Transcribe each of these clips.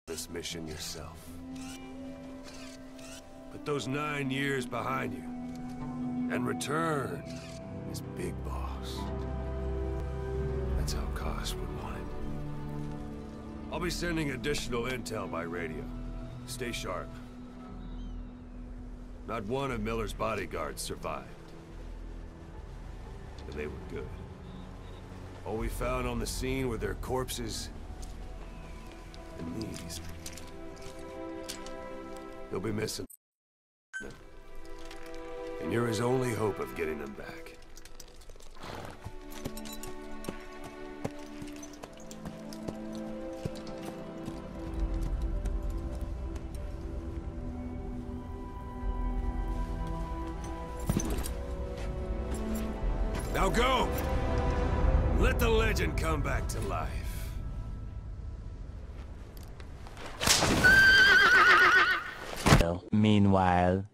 this mission yourself. Put those 9 years behind you, and return as Big Boss. That's how Koss would want it. I'll be sending additional intel by radio. Stay sharp. Not one of Miller's bodyguards survived. And they were good. All we found on the scene were their corpses and these. They'll be missing them. And you're his only hope of getting them back. Now go! Let the legend come back to life. Meanwhile...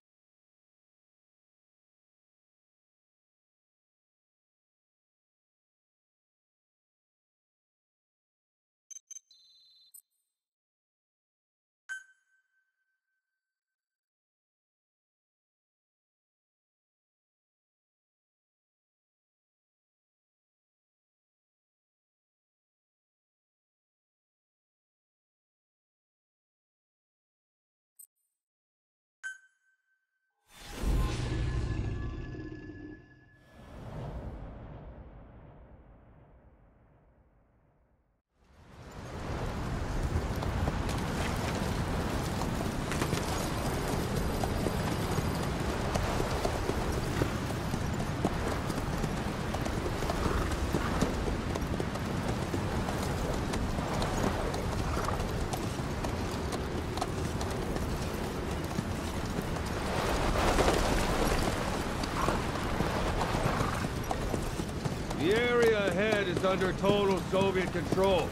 The area ahead is under total Soviet control.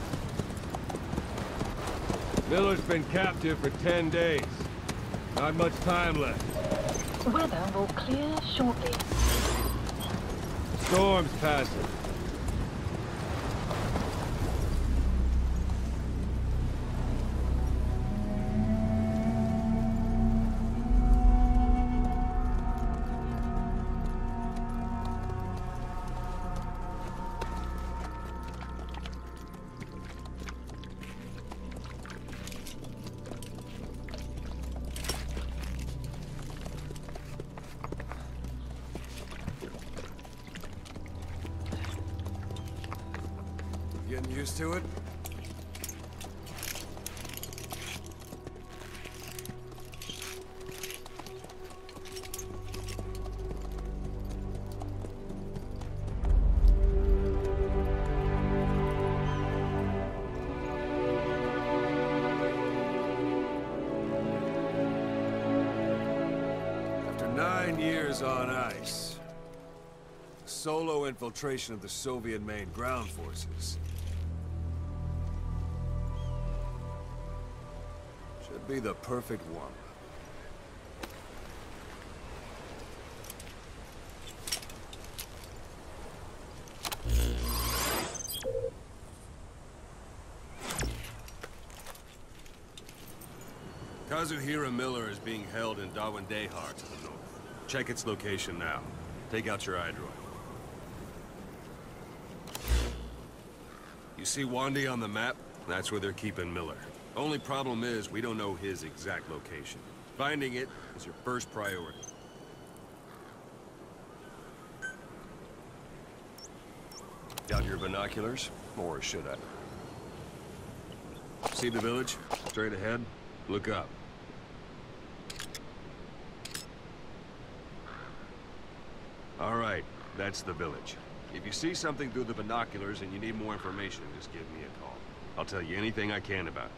Miller's been captive for 10 days. Not much time left. Weather will clear shortly. Storm's passing. Getting used to it? After 9 years on ice, solo infiltration of the Soviet main ground forces should be the perfect warm-up. Kazuhira Miller is being held in Dawandehar to the north. Check its location now. Take out your iDroid. You see Wandi on the map? That's where they're keeping Miller. Only problem is, we don't know his exact location. Finding it is your first priority. Got your binoculars? Or should I? See the village? Straight ahead? Look up. All right, that's the village. If you see something through the binoculars and you need more information, just give me a call. I'll tell you anything I can about it.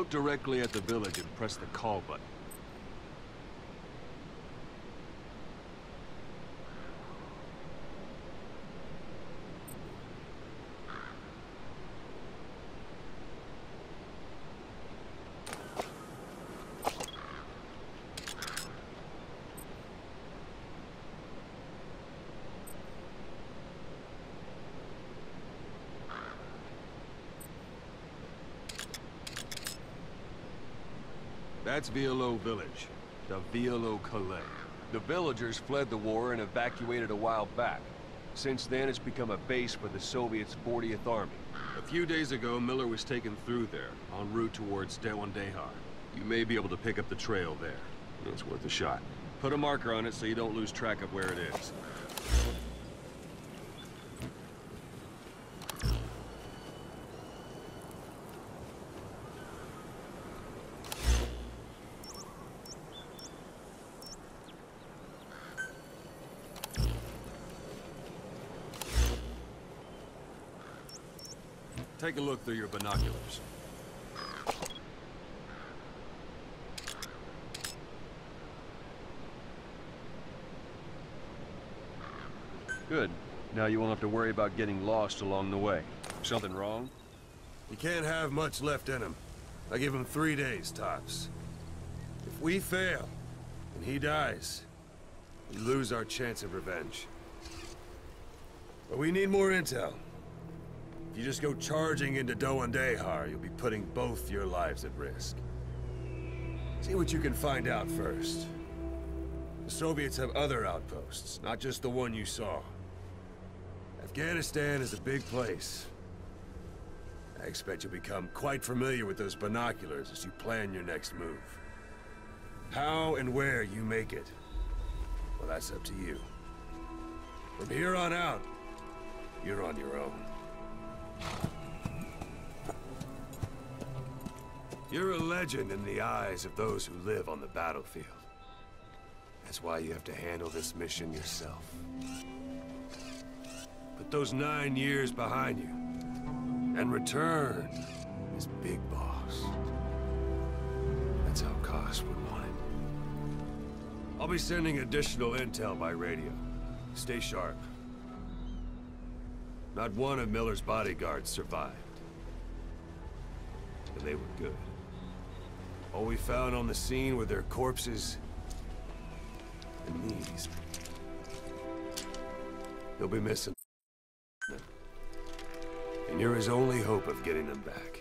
Look directly at the village and press the call button. That's Violo Village, the Violo Calais. The villagers fled the war and evacuated a while back. Since then, it's become a base for the Soviets' 40th Army. A few days ago, Miller was taken through there, en route towards Dewandehar. You may be able to pick up the trail there. It's worth a shot. Put a marker on it so you don't lose track of where it is. Take a look through your binoculars. Good. Now you won't have to worry about getting lost along the way. Something wrong? You can't have much left in him. I give him 3 days, tops. If we fail, and he dies, we lose our chance of revenge. But we need more intel. If you just go charging into Dewandehar, you'll be putting both your lives at risk. See what you can find out first. The Soviets have other outposts, not just the one you saw. Afghanistan is a big place. I expect you'll become quite familiar with those binoculars as you plan your next move. How and where you make it, well, that's up to you. From here on out, you're on your own. You're a legend in the eyes of those who live on the battlefield. That's why you have to handle this mission yourself. Put those 9 years behind you, and return as Big Boss. That's how Koss would want it. I'll be sending additional intel by radio. Stay sharp. Not one of Miller's bodyguards survived. And they were good. All we found on the scene were their corpses and knees. They'll be missing them. And you're his only hope of getting them back.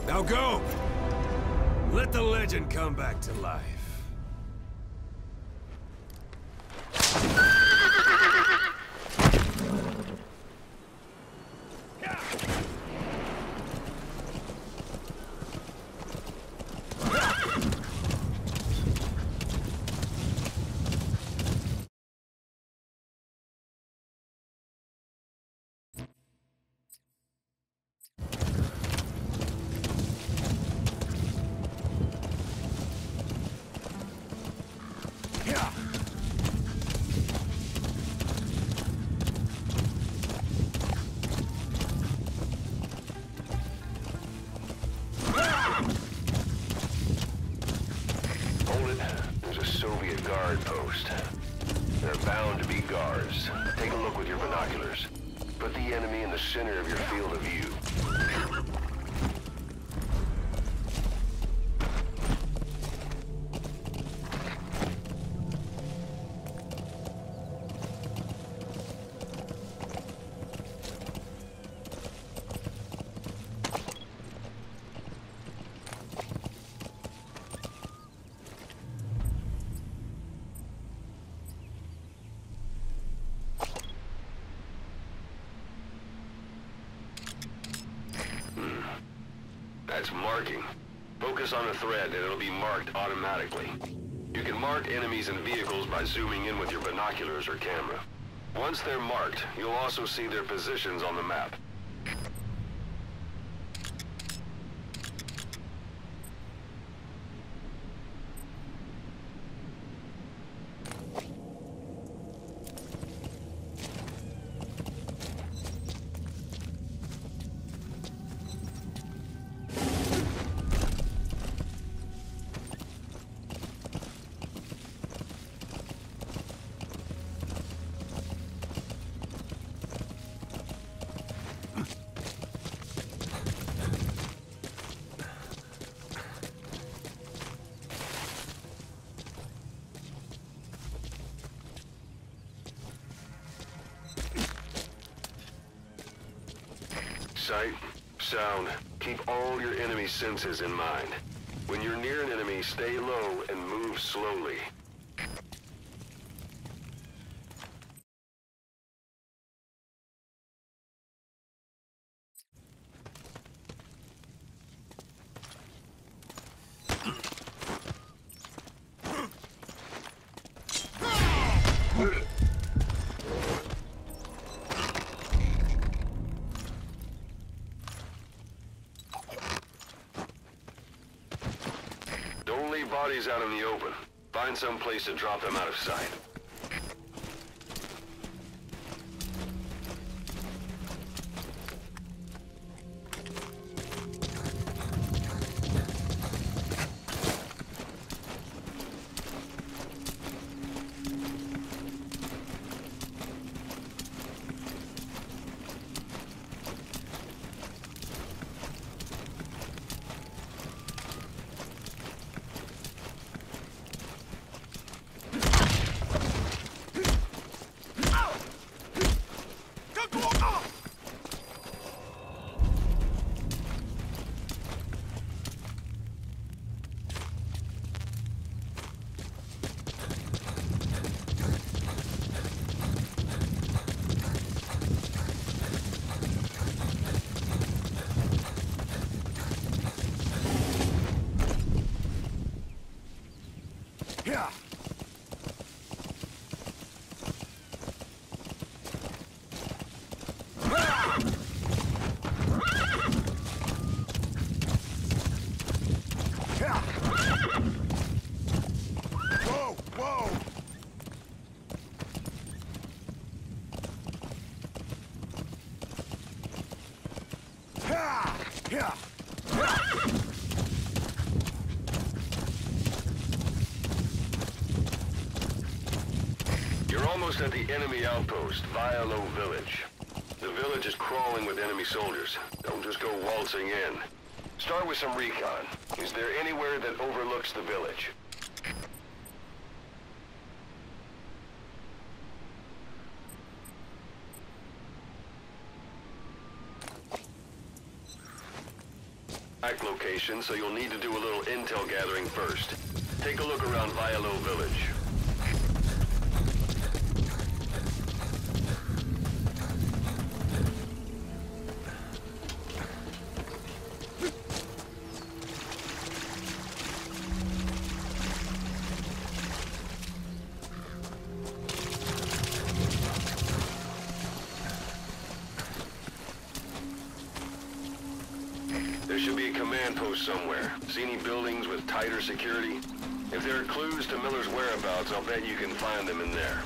Now go! Let the legend come back to life. Guard post. They're bound to be guards. Take a look with your binoculars. Put the enemy in the center of your field of view. That's marking. Focus on a thread and it'll be marked automatically. You can mark enemies and vehicles by zooming in with your binoculars or camera. Once they're marked, you'll also see their positions on the map. sight, sound. Keep all your enemy senses in mind. When you're near an enemy, stay low and move slowly. Don't leave bodies out in the open. Find some place to drop them out of sight. Yeah. Whoa, whoa! Yeah. You're almost at the enemy outpost, Vialo Village. The village is crawling with enemy soldiers. Don't just go waltzing in. Start with some recon. Is there anywhere that overlooks the village? Location, so you'll need to do a little intel gathering first. Take a look around Vialo Village. There should be a command post somewhere. See any buildings with tighter security? If there are clues to Miller's whereabouts, I'll bet you can find them in there.